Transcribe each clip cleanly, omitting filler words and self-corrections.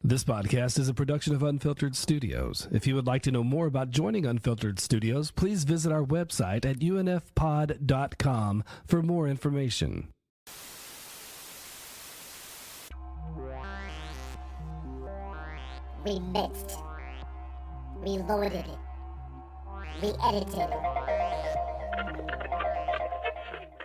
This podcast is a production of Unfiltered Studios. If you would like to know more about joining Unfiltered Studios, please visit our website at unfpod.com for more information. We mixed, we loaded it, we edited.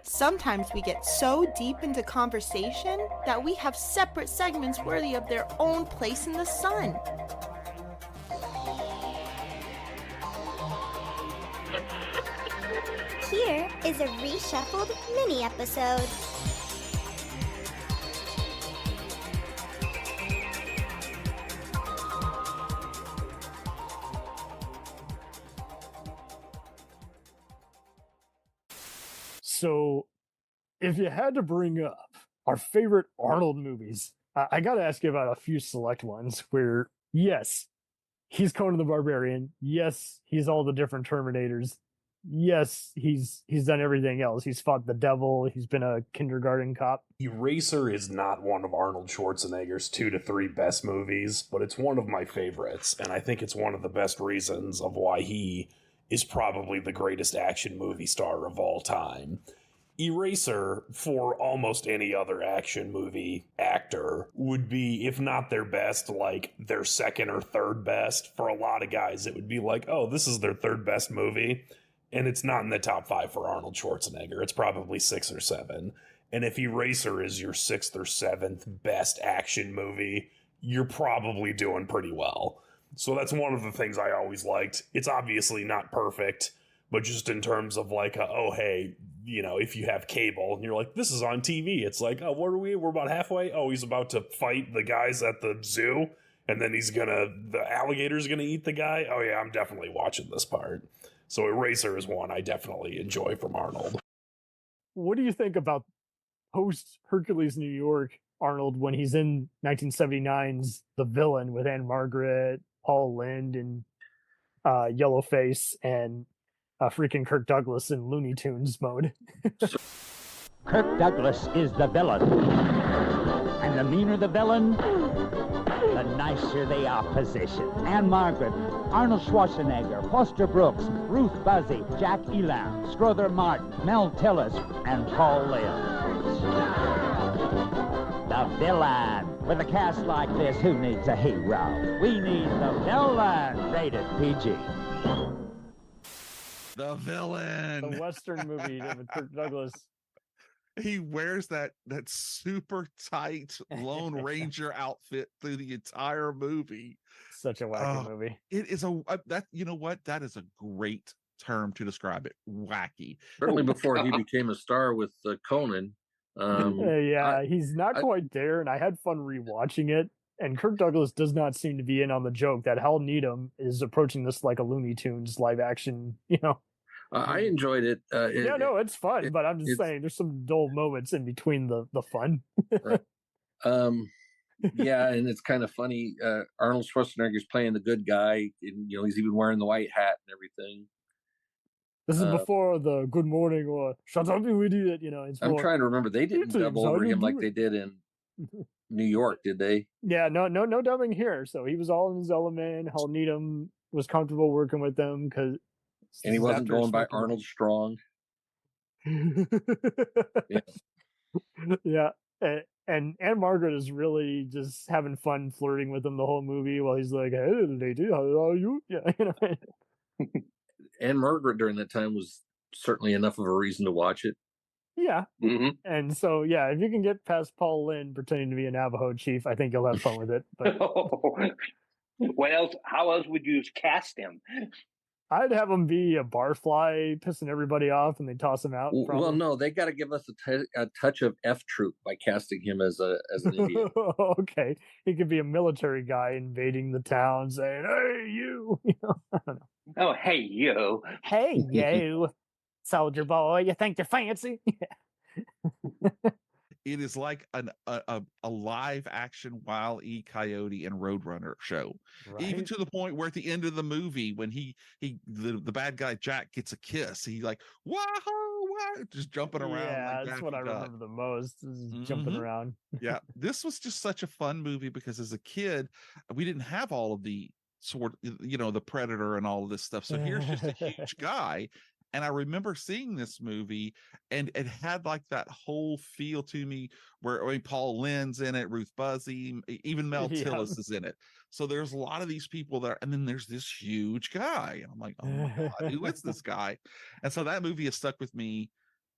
Sometimes we get so deep into conversation that we have separate segments worthy of their own place in the sun. Here is a reshuffled mini episode. So, if you had to bring up our favorite Arnold movies, I got to ask you about a few select ones where, yes, he's Conan the Barbarian. Yes, he's all the different Terminators. Yes, he's done everything else. He's fought the devil. He's been a kindergarten cop. Eraser is not one of Arnold Schwarzenegger's 2 to 3 best movies, but it's one of my favorites, and I think it's one of the best reasons of why he is probably the greatest action movie star of all time. Eraser, for almost any other action movie actor, would be, if not their best, like their second or third best. For a lot of guys, it would be like, oh, this is their third best movie. And it's not in the top 5 for Arnold Schwarzenegger. It's probably 6 or 7. And if Eraser is your 6th or 7th best action movie, you're probably doing pretty well. So that's one of the things I always liked. It's obviously not perfect, but just in terms of like, oh, hey, you know, if you have cable and you're like, this is on TV, it's like, oh, what are we? We're about halfway. Oh, he's about to fight the guys at the zoo, and then the alligator's gonna eat the guy. Oh yeah, I'm definitely watching this part. So Eraser is one I definitely enjoy from Arnold. What do you think about post Hercules New York Arnold when he's in 1979's The Villain with Anne Margaret, Paul Lynde, and Yellowface, and freaking Kirk Douglas in Looney Tunes mode? Kirk Douglas is the villain. And the meaner the villain, the nicer the opposition. Anne Margaret, Arnold Schwarzenegger, Foster Brooks, Ruth Buzzy, Jack Elam, Strother Martin, Mel Tillis, and Paul Lynde. The villain. With a cast like this, who needs a hero? We need the villain. Rated PG. The Villain. The Western movie with Kirk Douglas. He wears that super tight Lone Ranger outfit through the entire movie. Such a wacky movie. It is that, you know what? That is a great term to describe it. Wacky. Certainly before he became a star with Conan. He's not quite there, and I had fun rewatching it. And Kirk Douglas does not seem to be in on the joke that Hal Needham is approaching this like a Looney Tunes live action, you know. I enjoyed it. It's fun, but I'm just saying there's some dull moments in between the fun. Yeah, and it's kind of funny. Arnold Schwarzenegger's playing the good guy, and he's even wearing the white hat and everything. This is before the good morning or shut up, you idiot. I'm trying to remember. They didn't dub over him like they did in New York, did they? Yeah, no dubbing here. So he was all in his element. Hal Needham was comfortable working with them and he wasn't going by Arnold Strong. Yeah. And Anne Margaret is really just having fun flirting with him the whole movie while he's like, hey, lady, how are you? Yeah, Anne Margaret during that time was certainly enough of a reason to watch it. Yeah. Mm-hmm. And so, yeah, if you can get past Paul Lynde pretending to be a Navajo chief, I think you'll have fun with it. But what else? How else would you cast him? I'd have him be a barfly pissing everybody off and they toss him out. Well, no, they got to give us a touch of F Troop by casting him as an Indian. Okay. He could be a military guy invading the town saying, hey, you. I don't know. Oh, hey, you. Hey, you. Soldier boy, you think you're fancy? it is like a live action Wile E. Coyote and Roadrunner show. Right? Even to the point where at the end of the movie, when the bad guy Jack gets a kiss, he like wahoo, just jumping around like that's what I Daffy Duck. remember the most, is jumping around. Yeah, this was just such a fun movie because as a kid, we didn't have all of the sort, the Predator and all of this stuff. So here's just a huge guy. And I remember seeing this movie, and it had like that whole feel to me where, I mean, Paul Lynn's in it, Ruth Buzzy, even Mel Tillis is in it. So there's a lot of these people there, and then there's this huge guy. And I'm like, oh my God, who is this guy? And so that movie has stuck with me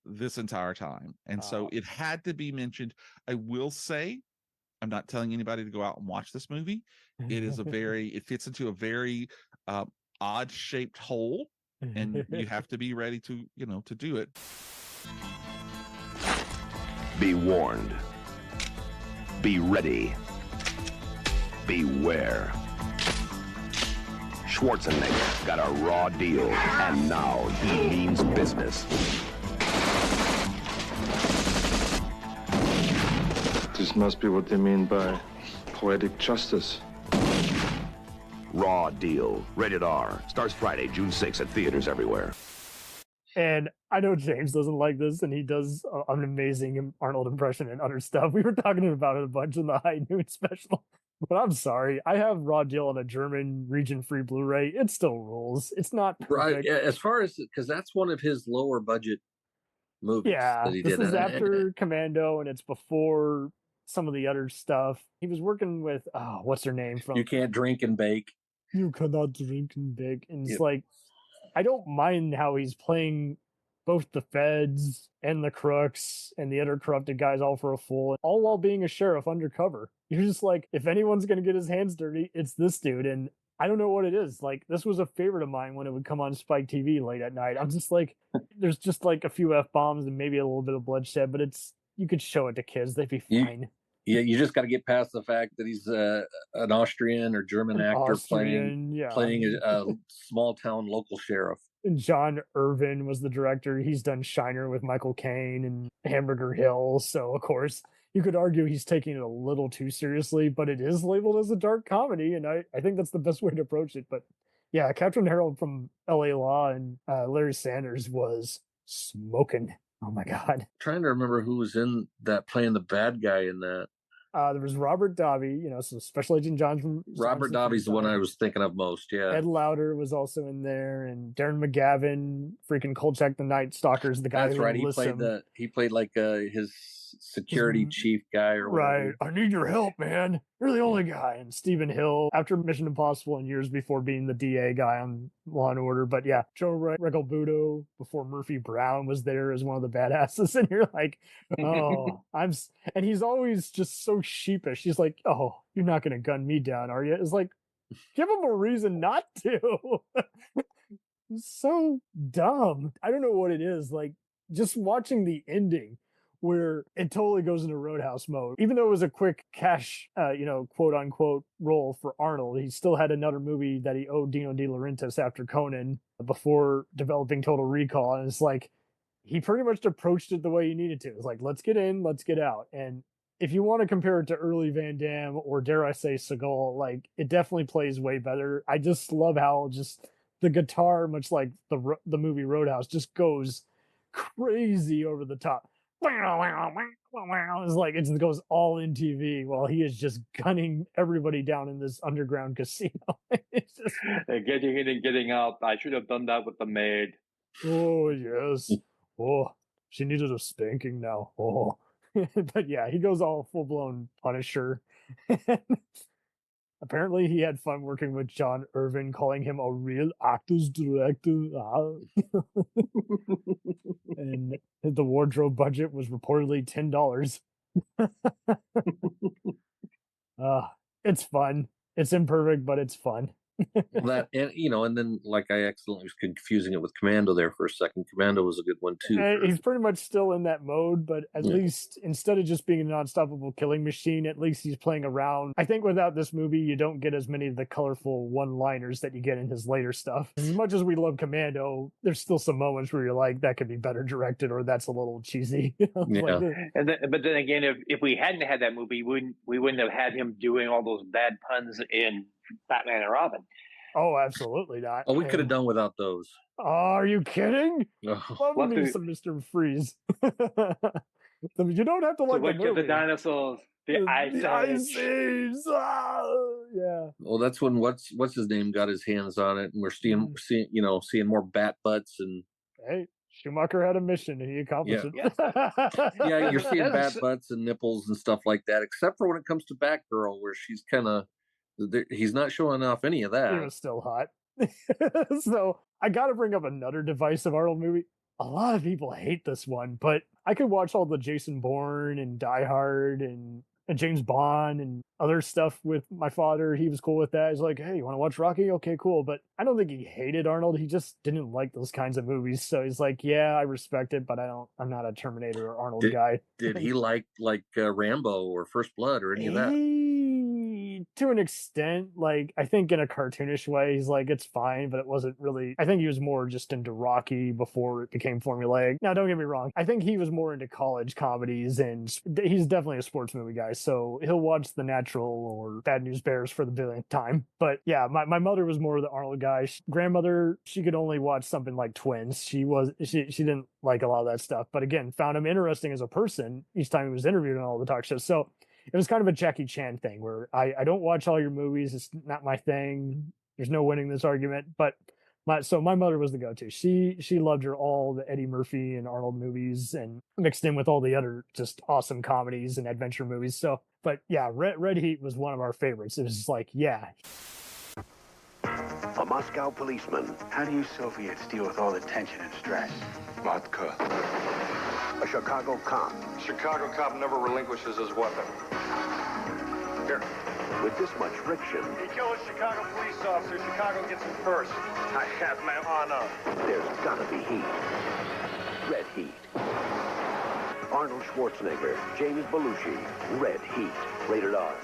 this entire time. And so it had to be mentioned. I will say, I'm not telling anybody to go out and watch this movie. It fits into a very odd shaped hole. And you have to be ready to do it. Be warned. Be ready. Beware. Schwarzenegger got a raw deal, and now he means business. This must be what they mean by poetic justice. Raw Deal, rated R, starts Friday, June 6th at theaters everywhere. And I know James doesn't like this, and he does an amazing Arnold impression and other stuff. We were talking about it a bunch in the High Noon special. But I'm sorry, I have Raw Deal on a German region-free Blu-ray. It still rules. It's not perfect. Right, yeah, as far as, because that's one of his lower budget movies. Yeah, that he this did. is after Commando, and it's before some of the other stuff. He was working with, what's her name from? You Can't Drink and Bake. You cannot drink and bake. And it's like, I don't mind how he's playing both the feds and the crooks and the other corrupted guys all for a fool, all while being a sheriff undercover. You're just like, if anyone's going to get his hands dirty, it's this dude. And I don't know what it is. Like, this was a favorite of mine when it would come on Spike TV late at night. I'm just like, there's just like a few F-bombs and maybe a little bit of bloodshed, but you could show it to kids. They'd be fine. Yeah, you just got to get past the fact that he's an Austrian or German actor playing a small town local sheriff. And John Irvin was the director. He's done Shiner with Michael Caine and Hamburger Hill. So, of course, you could argue he's taking it a little too seriously, but it is labeled as a dark comedy. And I think that's the best way to approach it. But yeah, Captain Harold from LA Law and Larry Sanders was smoking. Oh, my God. I'm trying to remember who was in that, playing the bad guy in that. There was Robert Davi, so Special Agent John from Robert Davi's the one I was thinking of most. Yeah, Ed Lauder was also in there, and Darren McGavin, freaking Kolchak the Night Stalker's the guy. That's right. He played like his security chief guy or whatever. Right. I need your help, man. You're the only guy. And Stephen Hill, after Mission Impossible and years before being the DA guy on Law and Order. But yeah, Joe Regalbuto before Murphy Brown was there as one of the badasses. And you're like, oh, and he's always just so sheepish. He's like, oh, you're not going to gun me down, are you? It's like, give him a reason not to. So dumb. I don't know what it is. Like, just watching the ending, where it totally goes into Roadhouse mode. Even though it was a quick cash, quote unquote role for Arnold, he still had another movie that he owed Dino De Laurentiis after Conan before developing Total Recall. And it's like, he pretty much approached it the way he needed to. It's like, let's get in, let's get out. And if you want to compare it to early Van Damme or dare I say Seagal, like, it definitely plays way better. I just love how just the guitar, much like the movie Roadhouse, just goes crazy over the top. It's like it goes all in TV while he is just gunning everybody down in this underground casino. It's just... Getting in and getting out. I should have done that with the maid. Oh, yes. Oh, she needed a spanking now. Oh. But yeah, he goes all full-blown Punisher. Apparently he had fun working with John Irvin, calling him a real actor's director. And the wardrobe budget was reportedly $10. It's fun. It's imperfect, but it's fun. That, and and then like I accidentally was confusing it with Commando there for a second. Commando was a good one too. He's pretty much still in that mode, but at least instead of just being a non-stoppable killing machine, at least he's playing around. I think without this movie, you don't get as many of the colorful one-liners that you get in his later stuff. As much as we love Commando, there's still some moments where you're like, that could be better directed, or that's a little cheesy. But then again, if we hadn't had that movie, we wouldn't have had him doing all those bad puns in Batman and Robin. Oh, absolutely not. Oh, we could have done without those. Are you kidding? Love me some Mr. Freeze. You don't have to like the movie. The dinosaurs. The Ice Age. Yeah. Well, that's when what's his name got his hands on it, and we're seeing more bat butts and. Hey, Schumacher had a mission and he accomplished it. Yeah, you're seeing bat butts and nipples and stuff like that, except for when it comes to Batgirl, where she's kind of. He's not showing off any of that. He was still hot. So I got to bring up another divisive Arnold movie. A lot of people hate this one, but I could watch all the Jason Bourne and Die Hard and James Bond and other stuff with my father. He was cool with that. He's like, hey, you want to watch Rocky? Okay, cool. But I don't think he hated Arnold. He just didn't like those kinds of movies. So he's like, yeah, I respect it, but I'm not a Terminator or Arnold guy. Did he like Rambo or First Blood or any of that? To an extent, like I think in a cartoonish way, he's like, it's fine, but it wasn't really. I think he was more just into Rocky before it became formulaic. Now, don't get me wrong. I think he was more into college comedies, and he's definitely a sports movie guy. So he'll watch The Natural or Bad News Bears for the billionth time. But yeah, my mother was more the Arnold guy. Grandmother, she could only watch something like Twins. She didn't like a lot of that stuff. But again, found him interesting as a person each time he was interviewed on all the talk shows. So it was kind of a Jackie Chan thing where I don't watch all your movies. It's not my thing. There's no winning this argument. But my mother was the go-to. She loved all the Eddie Murphy and Arnold movies and mixed in with all the other just awesome comedies and adventure movies. So, but yeah, Red Heat was one of our favorites. It was just like, yeah. A Moscow policeman. How do you Soviets deal with all the tension and stress? Vodka. A Chicago cop. Chicago cop never relinquishes his weapon. Here. With this much friction. He killed a Chicago police officer. Chicago gets him first. I have my honor. There's gotta be heat. Red Heat. Arnold Schwarzenegger, James Belushi. Red Heat. Rated R.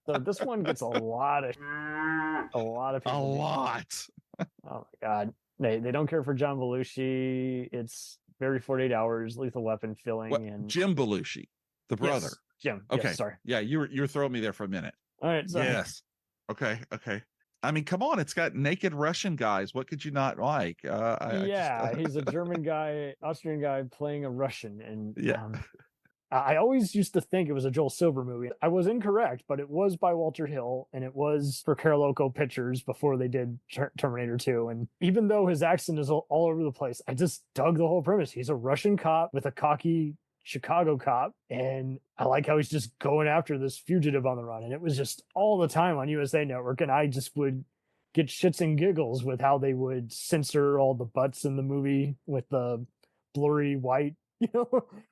So this one gets a lot of people. A lot. Oh my God. They don't care for John Belushi. It's very 48 Hours, Lethal Weapon filling. And Jim Belushi, the brother. Yes, Jim. Okay. Yes, sorry. Yeah, you were throwing me there for a minute. All right. Sorry. Yes. Okay. I mean, come on. It's got naked Russian guys. What could you not like? He's a German guy, Austrian guy playing a Russian. And yeah. I always used to think it was a Joel Silver movie. I was incorrect, but it was by Walter Hill, and it was for Carolco Pictures before they did Terminator 2. And even though his accent is all over the place, I just dug the whole premise. He's a Russian cop with a cocky Chicago cop, and I like how he's just going after this fugitive on the run. And it was just all the time on USA Network, and I just would get shits and giggles with how they would censor all the butts in the movie with the blurry white.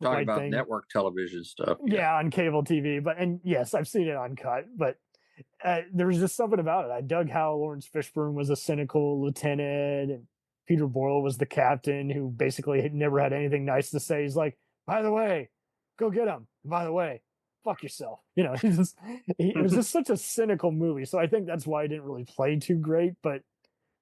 Talking about network television stuff. Yeah, on cable TV. And yes, I've seen it uncut, but there was just something about it. I dug how Lawrence Fishburne was a cynical lieutenant and Peter Boyle was the captain who basically never had anything nice to say. He's like, by the way, go get him. By the way, fuck yourself. It was just such a cynical movie. So I think that's why I didn't really play too great, but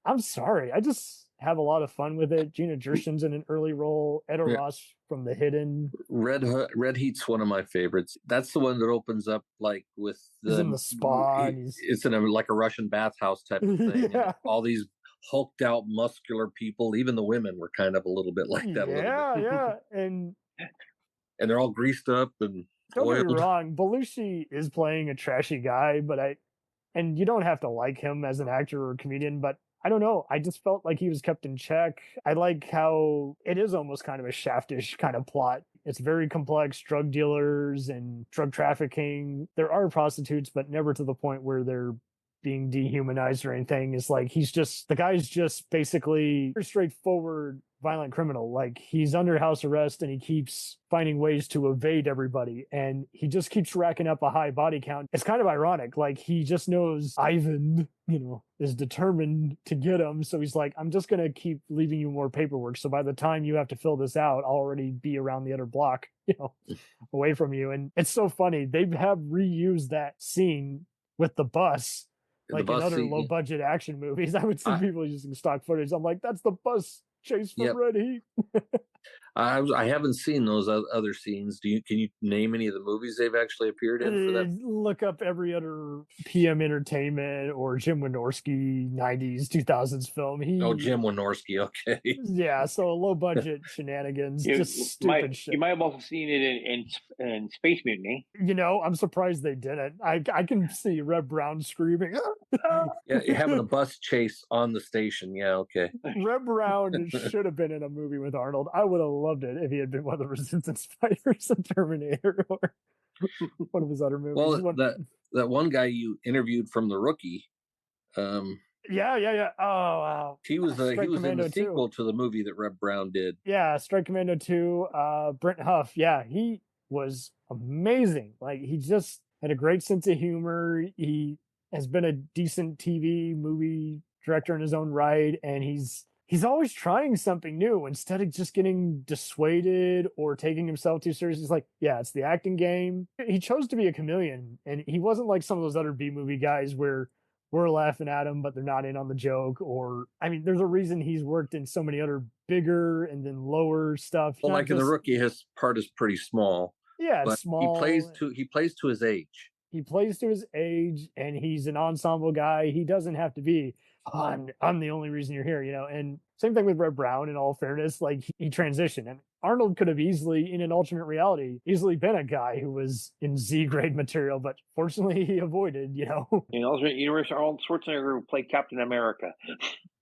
I'm sorry. I just have a lot of fun with it. Gina Gerson's in an early role. Ed Ross from The Hidden. Red Heat's one of my favorites. That's the one that opens up like with he's in the spa. It's in a Russian bathhouse type of thing. Yeah. All these hulked out muscular people. Even the women were kind of a little bit like that. Yeah. And they're all greased up and don't oiled. get me wrong. Belushi is playing a trashy guy, and you don't have to like him as an actor or a comedian, but I don't know. I just felt like he was kept in check. I like how it is almost kind of a Shaftish kind of plot. It's very complex, drug dealers and drug trafficking. There are prostitutes, but never to the point where they're being dehumanized or anything. Is like the guy's just basically a straightforward violent criminal. Like he's under house arrest and he keeps finding ways to evade everybody, and he just keeps racking up a high body count. It's kind of ironic. Like he just knows Ivan, is determined to get him, so he's like, I'm just gonna keep leaving you more paperwork, so by the time you have to fill this out, I'll already be around the other block, away from you. And it's so funny, they have reused that scene with the bus, like in other low budget action movies. I would see people using stock footage. I'm like, that's the bus chase from Red Heat. I haven't seen those other scenes. Can you name any of the movies they've actually appeared in for that? Look up every other PM Entertainment or Jim Wynorski 90s 2000s film. Jim Wynorski, okay. Yeah, so low budget shenanigans, just stupid shit. You might have also seen it in Space Mutiny. I'm surprised they didn't. I can see Red Brown screaming. Yeah, you're having a bus chase on the station. Yeah, okay. Red Brown should have been in a movie with Arnold. I would have loved it if he had been one of the Resistance Fighters in Terminator or one of his other movies. Well, that one guy you interviewed from The Rookie. Yeah. Oh, wow. He was in the sequel to the movie that Red Brown did. Yeah, Strike Commando 2. Brent Huff. Yeah, he was amazing. Like he just had a great sense of humor. He has been a decent TV movie director in his own right, and he's always trying something new instead of just getting dissuaded or taking himself too seriously. He's like, yeah, it's the acting game. He chose to be a chameleon, and he wasn't like some of those other B-movie guys where we're laughing at him, but they're not in on the joke. Or, I mean, there's a reason he's worked in so many other bigger and then lower stuff. Well, like in The Rookie, his part is pretty small. Yeah, it's small. He plays to his age. He plays to his age, and he's an ensemble guy. He doesn't have to be, I'm the only reason you're here, and same thing with Red Brown. In all fairness, like he transitioned, and Arnold could have easily, in an alternate reality, been a guy who was in Z grade material, but fortunately he avoided, In alternate universe, Arnold Schwarzenegger played Captain America.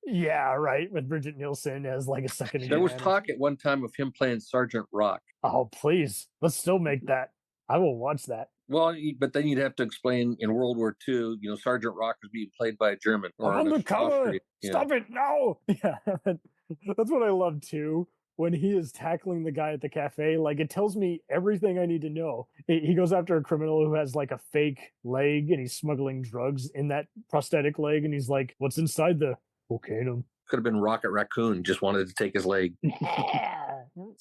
Yeah, right, with Bridget Nielsen as like a second. There was talk at one time of him playing Sergeant Rock. Oh, please, let's still make that. I will watch that. Well, but then you'd have to explain in World War II, Sergeant Rock was being played by a German. On the cover! Stop it! No! Yeah, that's what I love too. When he is tackling the guy at the cafe, like it tells me everything I need to know. He goes after a criminal who has like a fake leg and he's smuggling drugs in that prosthetic leg. And he's like, what's inside the cocaine? Could have been Rocket Raccoon, just wanted to take his leg.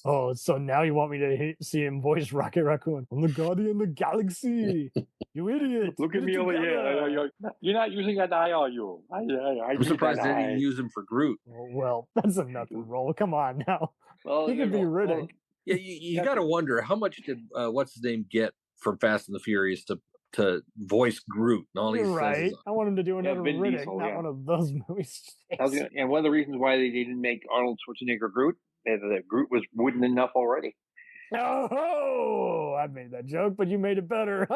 Oh, so now you want me to see him voice Rocket Raccoon? I'm the Guardian of the Galaxy. You idiot. Look at me over here. You're not using that eye, are you? I'm surprised they didn't use him for Groot. Well, that's a nothing role. Come on now. Well, he could be Riddick. Well, yeah, you got to wonder, how much did what's his name get from Fast and the Furious to voice Groot? And all these right. I want him to do another Riddick, Diesel, not one of those movies. And one of the reasons why they didn't make Arnold Schwarzenegger Groot, that Groot was wooden enough already. Oh, I made that joke, but you made it better.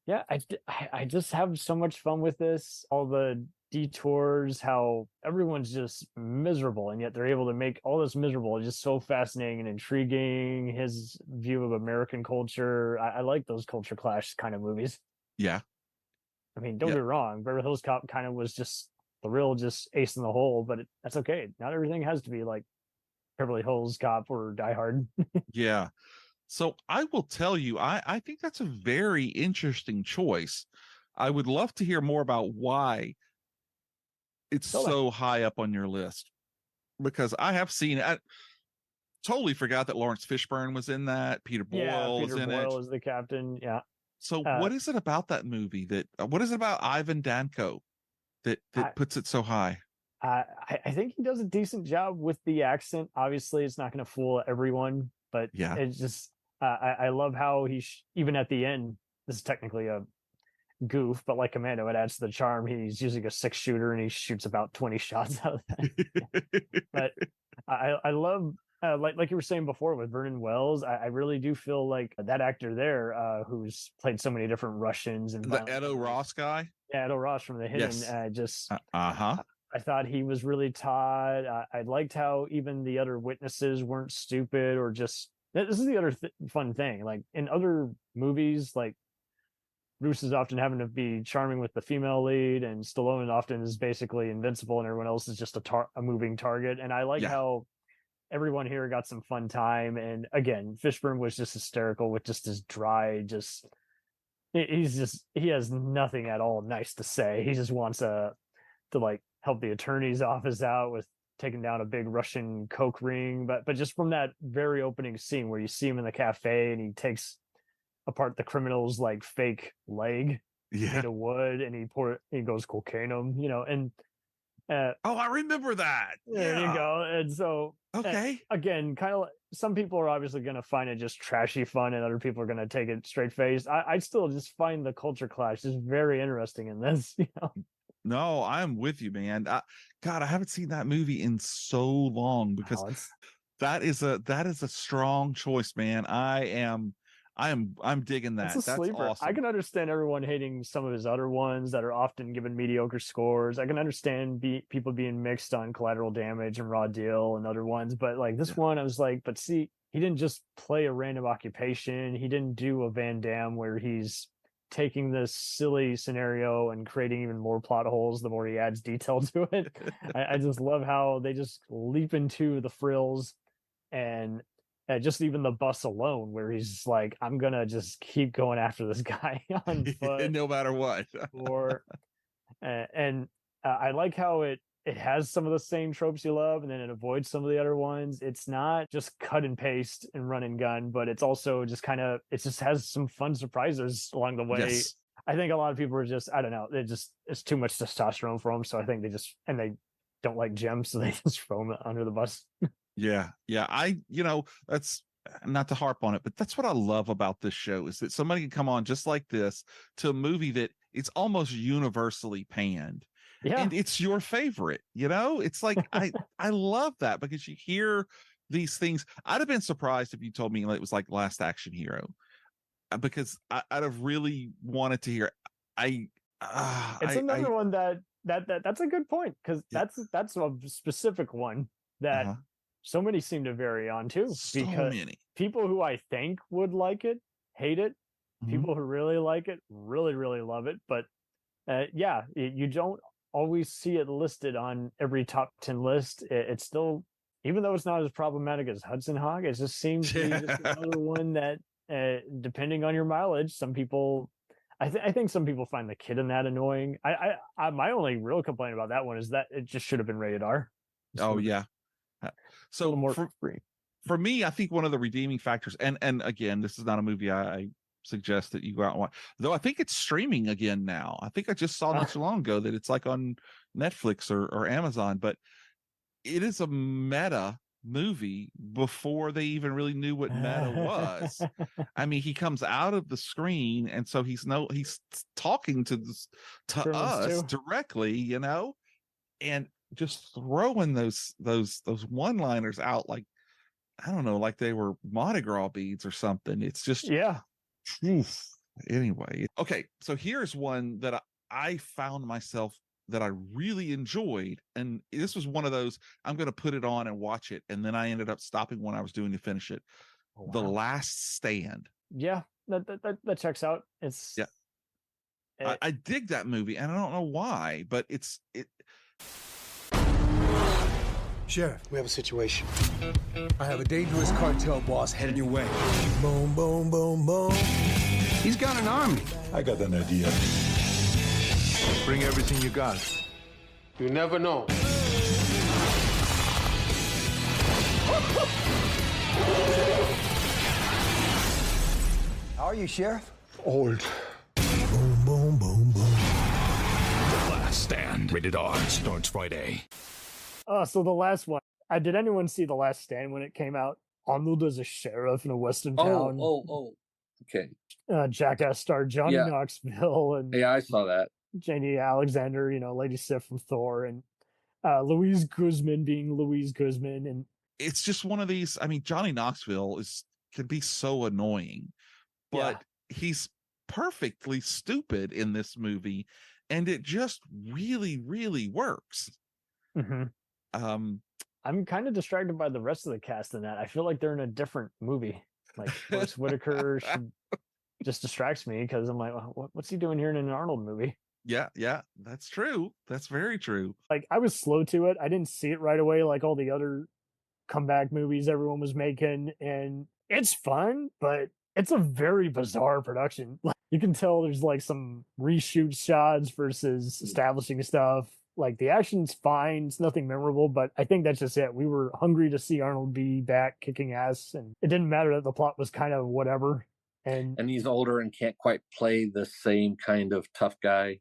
Yeah, I just have so much fun with this. All the detours, how everyone's just miserable, and yet they're able to make all this miserable just so fascinating and intriguing. His view of American culture. I like those culture clash kind of movies. Yeah. I mean, don't get me wrong. Beverly Hills Cop kind of was just the real just ace in the hole, but that's okay. Not everything has to be like Beverly Hills Cop or Die Hard. Yeah. So I will tell you, I think that's a very interesting choice. I would love to hear more about why it's so high up on your list, because I have seen it. Totally forgot that Lawrence Fishburne was in that. Peter Boyle was in it. Peter Boyle was the captain. Yeah. So what is it about that movie what is it about Ivan Danko that puts it so high? I think he does a decent job with the accent. Obviously, it's not going to fool everyone, but yeah, it's just I love how even at the end. This is technically a goof, but like Commando, it adds to the charm. He's using a 6-shooter and he shoots about 20 shots out of that. But I love. Like you were saying before with Vernon Wells, I really do feel like that actor there, who's played so many different Russians and the Edo Ross guy. Yeah, Edo Ross from The Hidden. Yes. I thought he was really Todd. I liked how even the other witnesses weren't stupid or just. This is the other fun thing. Like in other movies, like Bruce is often having to be charming with the female lead, and Stallone often is basically invincible, and everyone else is just a moving target. And I like how everyone here got some fun time. And again, Fishburne was just hysterical with just his dry, he has nothing at all nice to say. He just wants to like help the attorney's office out with taking down a big Russian coke ring. But just from that very opening scene where you see him in the cafe and he takes apart the criminal's like fake leg made of wood, and he goes cocaine him, and I remember that. There you go. And so again, kind of some people are obviously going to find it just trashy fun, and other people are going to take it straight faced. I still just find the culture clash just very interesting in this. No, I'm with you, man. God, I haven't seen that movie in so long, because that is a strong choice, man. I'm digging that. That's sleeper. Awesome. I can understand everyone hating some of his other ones that are often given mediocre scores. I can understand people being mixed on Collateral Damage and Raw Deal and other ones, but like this one, I was like, but see, he didn't just play a random occupation. He didn't do a Van Damme where he's taking this silly scenario and creating even more plot holes the more he adds detail to it. I just love how they just leap into the frills, and just even the bus alone, where he's like, I'm gonna just keep going after this guy on foot no matter what. I like how it has some of the same tropes you love, and then it avoids some of the other ones. It's not just cut and paste and run and gun, but it's also just it just has some fun surprises along the way. Yes. I think a lot of people are just, I don't know, it's too much testosterone for them, so I think they don't like Jim, so they just throw him under the bus. Yeah. That's not to harp on it, but that's what I love about this show, is that somebody can come on just like this to a movie that it's almost universally panned. Yeah. And it's your favorite, it's like, I love that, because you hear these things. I'd have been surprised if you told me it was like Last Action Hero, because I'd have really wanted to hear. It's another one that's a good point, because that's a specific one that so many seem to vary on too, because people who I think would like it hate it. People who really like it really, really love it. But you don't always see it listed on every top 10 list. It's still, even though it's not as problematic as Hudson Hawk, it just seems to be just another one that, depending on your mileage, some people, I think some people find the kid in that annoying. I my only real complaint about that one is that it just should have been rated R. Oh yeah. So more free. For me, I think one of the redeeming factors, and again, this is not a movie I suggest that you go out and watch, though I think it's streaming again now. I think I just saw not too long ago that it's like on Netflix or Amazon, but it is a meta movie before they even really knew what meta was. I mean, he comes out of the screen, and so he's talking to us directly, and just throwing those one-liners out like, I don't know, like they were Mardi Gras beads or something. It's just anyway. Okay, so here's one that I found myself that I really enjoyed, and this was one of those, I'm going to put it on and watch it, and then I ended up stopping what I was doing to finish it. Wow. The Last Stand. Yeah, that checks out. It's I dig that movie, and I don't know why, but it. Sheriff, we have a situation. I have a dangerous cartel boss heading your way. Boom, boom, boom, boom. He's got an army. I got an idea. Bring everything you got. You never know. How are you, Sheriff? Old. Boom, boom, boom, boom. The Last Stand. Rated R. Starts Friday. So the last one. Did anyone see The Last Stand when it came out? Arnold as a sheriff in a western town. Okay. Jackass star Johnny Knoxville and I saw that. Janie Alexander, Lady Sif from Thor, and Louise Guzman being Louise Guzman, and it's just one of these. I mean, Johnny Knoxville can be so annoying, but he's perfectly stupid in this movie, and it just really, really works. I'm kind of distracted by the rest of the cast in that. I feel like they're in a different movie. Like Forrest Whitaker should just distracts me because I'm like, what's he doing here in an Arnold movie? Yeah, that's true. That's very true. Like, I was slow to it. I didn't see it right away like all the other comeback movies everyone was making, and it's fun, but it's a very bizarre production. Like, you can tell there's like some reshoot shots versus establishing stuff. Like, the action's fine, it's nothing memorable, but I think that's just it. We were hungry to see Arnold be back kicking ass, and it didn't matter that the plot was kind of whatever. And he's older and can't quite play the same kind of tough guy.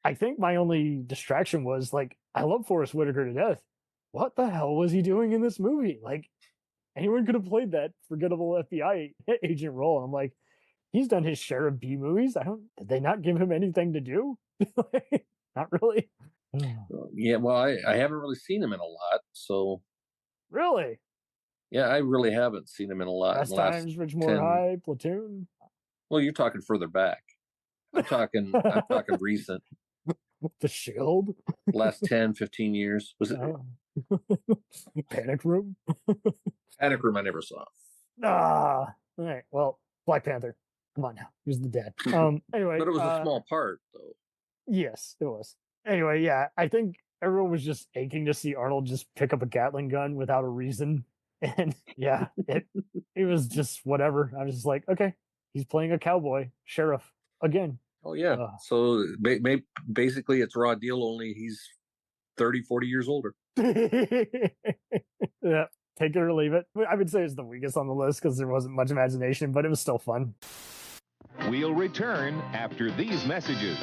I think my only distraction was, like, I love Forrest Whitaker to death. What the hell was he doing in this movie? Like, anyone could have played that forgettable FBI agent role. I'm like, he's done his share of B movies. Did they not give him anything to do? Not really. Yeah, well, I haven't really seen him in a lot, so. Really? Yeah, I really haven't seen him in a lot. Last Times, Ridgemore High, Platoon. Well, you're talking further back. I'm talking recent. The Shield? Last 10, 15 years. Was it? Panic Room? Panic Room I never saw. All right. Well, Black Panther. Come on now. He was the dad. Anyway. But it was a small part, though. Yes, it was. Anyway, yeah, I think everyone was just aching to see Arnold just pick up a Gatling gun without a reason. And yeah, it was just whatever. I was just like, okay, he's playing a cowboy sheriff again. Oh, yeah. So basically it's Raw Deal, only he's 30, 40 years older. Yeah, take it or leave it. I would say it's the weakest on the list because there wasn't much imagination, but it was still fun. We'll return after these messages.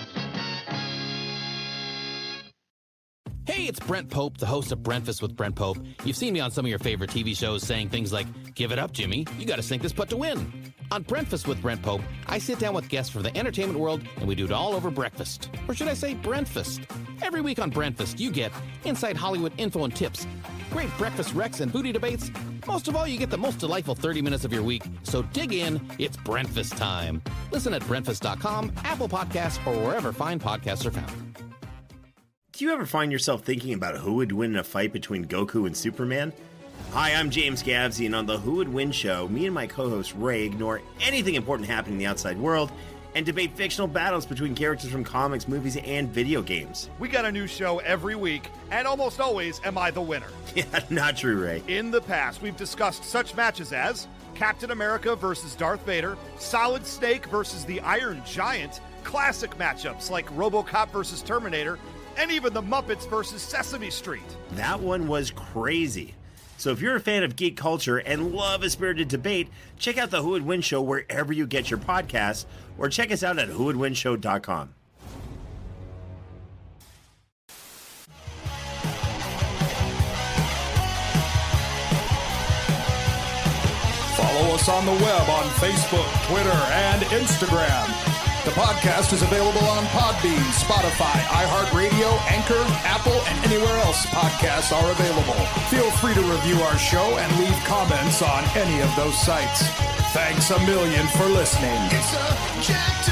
Hey, it's Brent Pope, the host of Breakfast with Brent Pope. You've seen me on some of your favorite TV shows saying things like, give it up, Jimmy. You got to sink this putt to win. On Breakfast with Brent Pope, I sit down with guests from the entertainment world, and we do it all over breakfast. Or should I say Brentfast? Every week on Brentfast, you get inside Hollywood info and tips, great breakfast recs and booty debates. Most of all, you get the most delightful 30 minutes of your week. So dig in. It's Brentfast time. Listen at Brentfast.com, Apple Podcasts, or wherever fine podcasts are found. Do you ever find yourself thinking about who would win in a fight between Goku and Superman? Hi, I'm James Gavsey, and on the Who Would Win show, me and my co-host Ray ignore anything important happening in the outside world and debate fictional battles between characters from comics, movies, and video games. We got a new show every week, and almost always am I the winner. Yeah, not true, Ray. In the past, we've discussed such matches as Captain America versus Darth Vader, Solid Snake versus the Iron Giant, classic matchups like RoboCop versus Terminator, and even the Muppets versus Sesame Street. That one was crazy. So if you're a fan of geek culture and love a spirited debate, check out the Who Would Win show wherever you get your podcasts, or check us out at whowouldwinshow.com. Follow us on the web on Facebook, Twitter, and Instagram. The podcast is available on Podbean, Spotify, iHeartRadio, Anchor, Apple, and anywhere else podcasts are available. Feel free to review our show and leave comments on any of those sites. Thanks a million for listening. It's a jacked